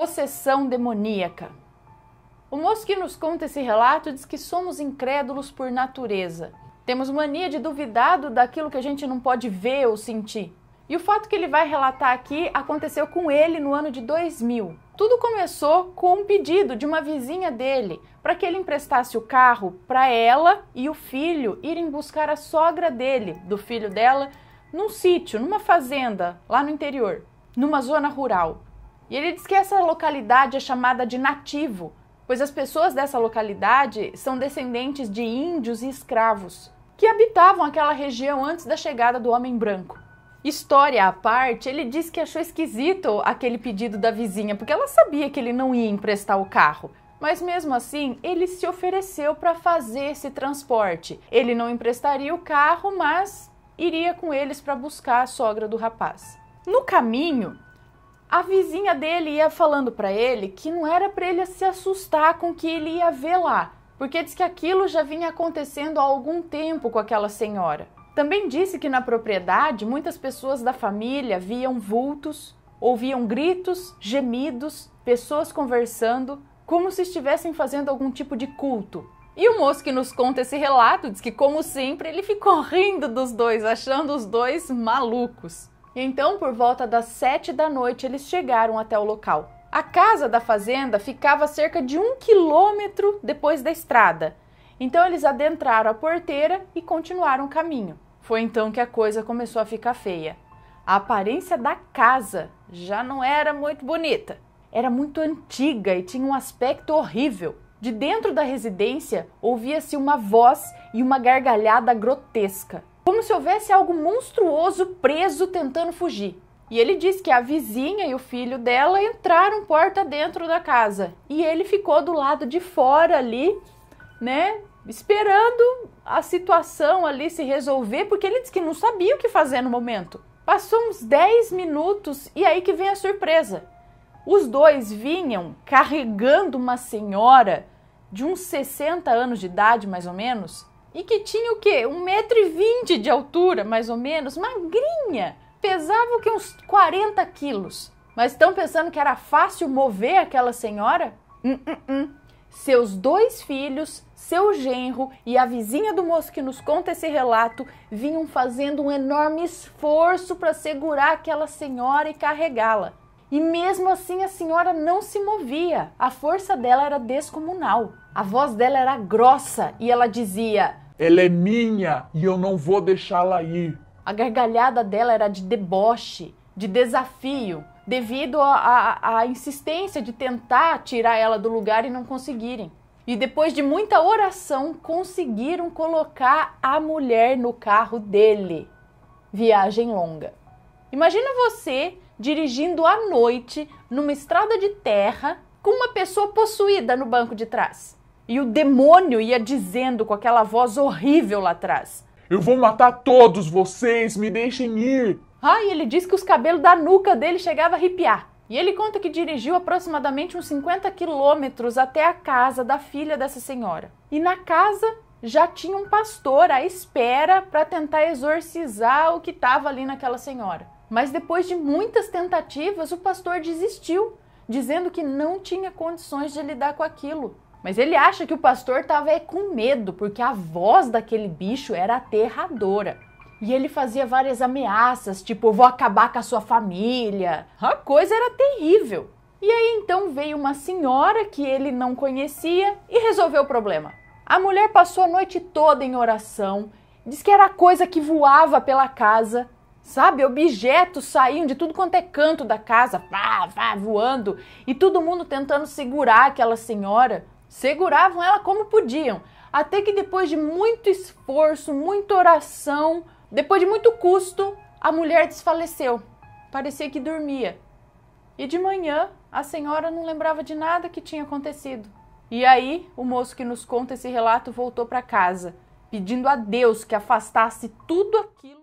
Possessão demoníaca. O moço que nos conta esse relato diz que somos incrédulos por natureza. Temos mania de duvidar daquilo que a gente não pode ver ou sentir. E o fato que ele vai relatar aqui aconteceu com ele no ano de 2000. Tudo começou com um pedido de uma vizinha dele para que ele emprestasse o carro para ela e o filho irem buscar a sogra dele, do filho dela, num sítio, numa fazenda, lá no interior, numa zona rural. E ele diz que essa localidade é chamada de Nativo, pois as pessoas dessa localidade são descendentes de índios e escravos, que habitavam aquela região antes da chegada do homem branco. História à parte, ele disse que achou esquisito aquele pedido da vizinha, porque ela sabia que ele não ia emprestar o carro. Mas mesmo assim, ele se ofereceu para fazer esse transporte. Ele não emprestaria o carro, mas iria com eles para buscar a sogra do rapaz. No caminho, a vizinha dele ia falando para ele que não era para ele se assustar com o que ele ia ver lá, porque diz que aquilo já vinha acontecendo há algum tempo com aquela senhora. Também disse que na propriedade muitas pessoas da família viam vultos, ouviam gritos, gemidos, pessoas conversando, como se estivessem fazendo algum tipo de culto. E o moço que nos conta esse relato diz que, como sempre, ele ficou rindo dos dois, achando os dois malucos. Então, por volta das 7 da noite, eles chegaram até o local. A casa da fazenda ficava a cerca de 1 quilômetro depois da estrada. Então, eles adentraram a porteira e continuaram o caminho. Foi então que a coisa começou a ficar feia. A aparência da casa já não era muito bonita. Era muito antiga e tinha um aspecto horrível. De dentro da residência, ouvia-se uma voz e uma gargalhada grotesca, como se houvesse algo monstruoso preso tentando fugir. E ele disse que a vizinha e o filho dela entraram porta dentro da casa. E ele ficou do lado de fora ali, né, esperando a situação ali se resolver, porque ele disse que não sabia o que fazer no momento. Passou uns 10 minutos e aí que vem a surpresa. Os dois vinham carregando uma senhora de uns 60 anos de idade, mais ou menos, e que tinha o quê? 1,20 m de altura, mais ou menos, magrinha. Pesava o quê? Uns 40 quilos. Mas estão pensando que era fácil mover aquela senhora? Seus 2 filhos, seu genro e a vizinha do moço que nos conta esse relato vinham fazendo um enorme esforço para segurar aquela senhora e carregá-la. E mesmo assim a senhora não se movia. A força dela era descomunal. A voz dela era grossa e ela dizia: "Ela é minha e eu não vou deixá-la ir." A gargalhada dela era de deboche, de desafio, devido à insistência de tentar tirar ela do lugar e não conseguirem. E depois de muita oração, conseguiram colocar a mulher no carro dele. Viagem longa. Imagina você dirigindo à noite numa estrada de terra com uma pessoa possuída no banco de trás. E o demônio ia dizendo com aquela voz horrível lá atrás: "Eu vou matar todos vocês, me deixem ir." E ele diz que os cabelos da nuca dele chegavam a arrepiar. E ele conta que dirigiu aproximadamente uns 50 quilômetros até a casa da filha dessa senhora. E na casa já tinha um pastor à espera para tentar exorcizar o que estava ali naquela senhora. Mas depois de muitas tentativas, o pastor desistiu, dizendo que não tinha condições de lidar com aquilo. Mas ele acha que o pastor estava com medo, porque a voz daquele bicho era aterradora. E ele fazia várias ameaças, tipo: "Vou acabar com a sua família." A coisa era terrível. E aí então veio uma senhora que ele não conhecia e resolveu o problema. A mulher passou a noite toda em oração, diz que era coisa que voava pela casa, sabe? Objetos saíam de tudo quanto é canto da casa, voando, e todo mundo tentando segurar aquela senhora. Seguravam ela como podiam, até que depois de muito esforço, muita oração, depois de muito custo, a mulher desfaleceu. Parecia que dormia. E de manhã, a senhora não lembrava de nada que tinha acontecido. E aí, o moço que nos conta esse relato voltou para casa, pedindo a Deus que afastasse tudo aquilo